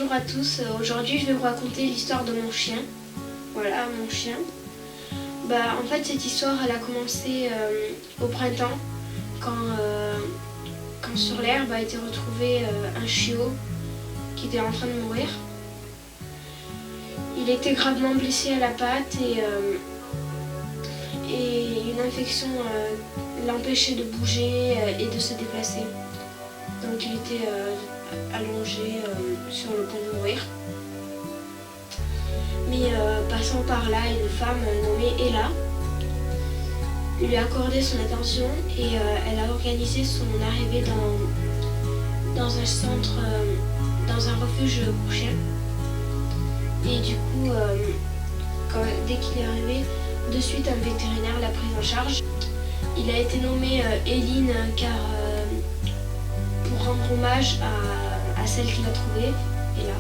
Bonjour à tous, aujourd'hui je vais vous raconter l'histoire de mon chien. Voilà, mon chien. En fait cette histoire elle a commencé au printemps quand sur l'herbe a été retrouvé un chiot qui était en train de mourir. Il était gravement blessé à la patte et une infection l'empêchait de bouger et de se déplacer. Donc il était allongé sur le point de mourir. Mais passant par là, une femme nommée Ella lui a accordé son attention et elle a organisé son arrivée dans un centre, dans un refuge pour chiens. Et du coup, dès qu'il est arrivé, de suite un vétérinaire l'a pris en charge. Il a été nommé Eline car pour rendre hommage à celle qu'il a trouvée, Ella.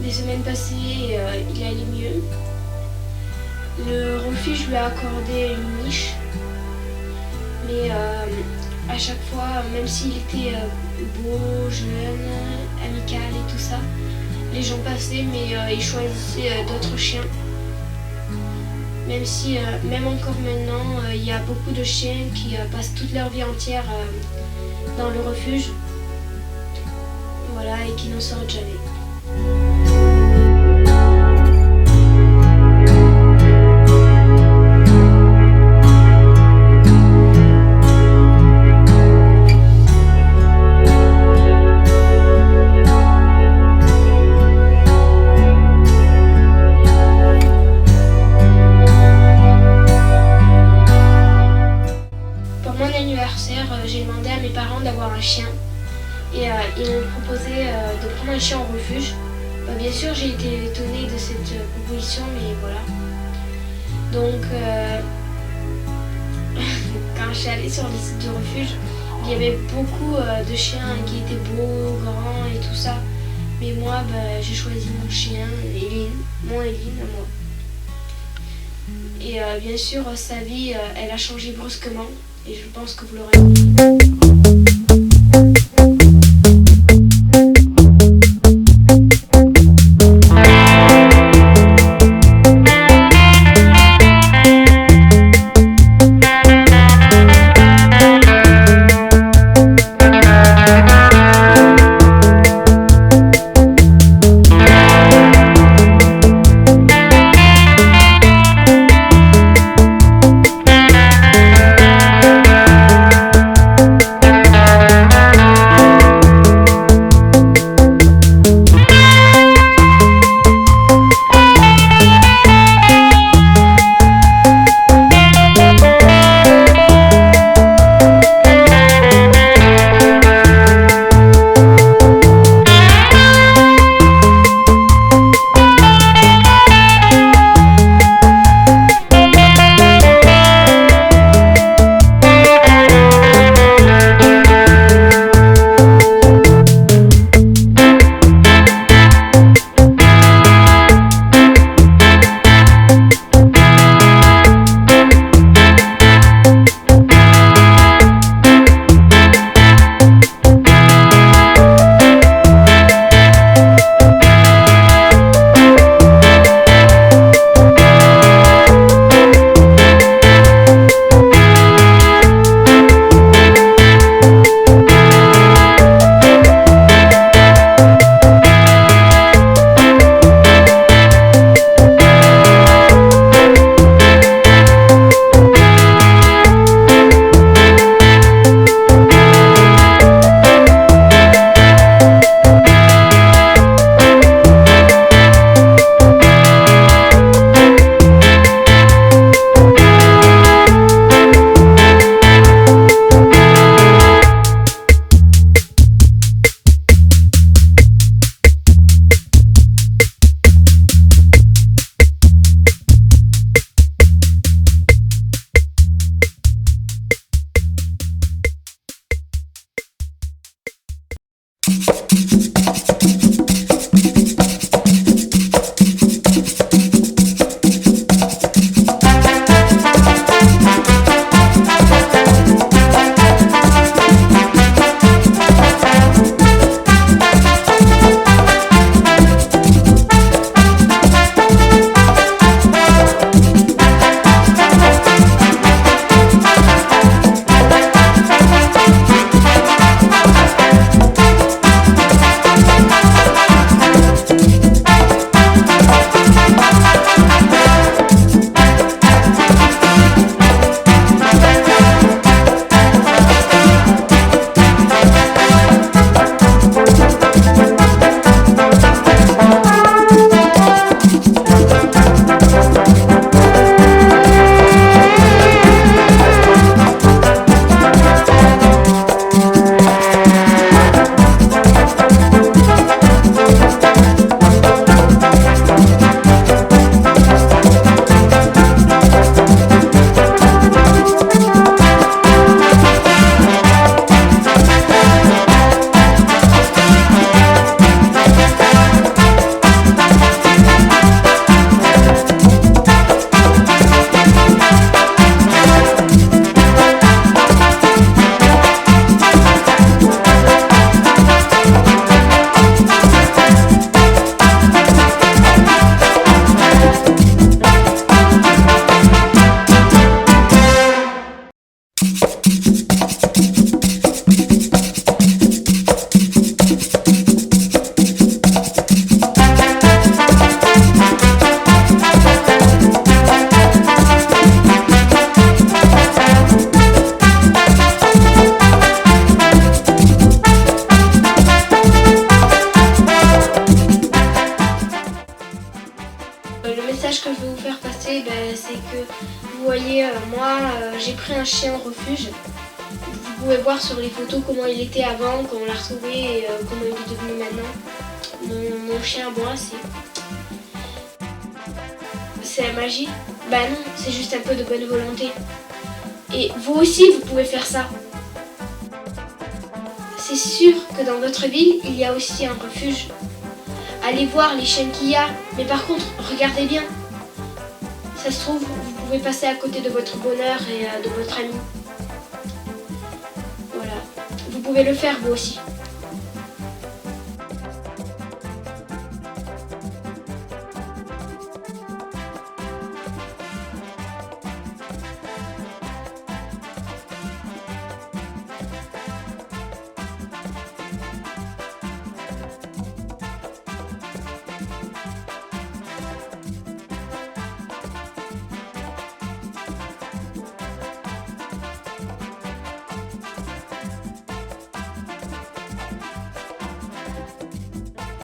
Les semaines passées, il allait mieux. Le refuge lui a accordé une niche, mais à chaque fois, même s'il était beau, jeune, amical et tout ça, les gens passaient, mais ils choisissaient d'autres chiens. Même encore maintenant, il y a beaucoup de chiens qui passent toute leur vie entière dans le refuge, voilà, et qui n'en sortent jamais. J'ai demandé à mes parents d'avoir un chien et ils m'ont proposé de prendre un chien en refuge. Bien sûr, j'ai été étonnée de cette proposition, mais voilà. Donc, quand je suis allée sur le site du refuge, il y avait beaucoup de chiens qui étaient beaux, grands et tout ça. Mais moi, j'ai choisi mon chien, Eline, mon Eline à moi. Et bien sûr, sa vie, elle a changé brusquement. Et je pense que vous l'aurez compris. Le message que je veux vous faire passer, c'est que vous voyez, moi j'ai pris un chien en refuge. Vous pouvez voir sur les photos comment il était avant, quand on l'a retrouvé et comment il est devenu maintenant. Mon chien, moi, c'est la magie. Bah non, c'est juste un peu de bonne volonté. Et vous aussi, vous pouvez faire ça. C'est sûr que dans votre ville, il y a aussi un refuge. Allez voir les chiens qu'il y a, mais par contre, regardez bien. Ça se trouve, vous pouvez passer à côté de votre bonheur et de votre ami. Voilà. Vous pouvez le faire vous aussi.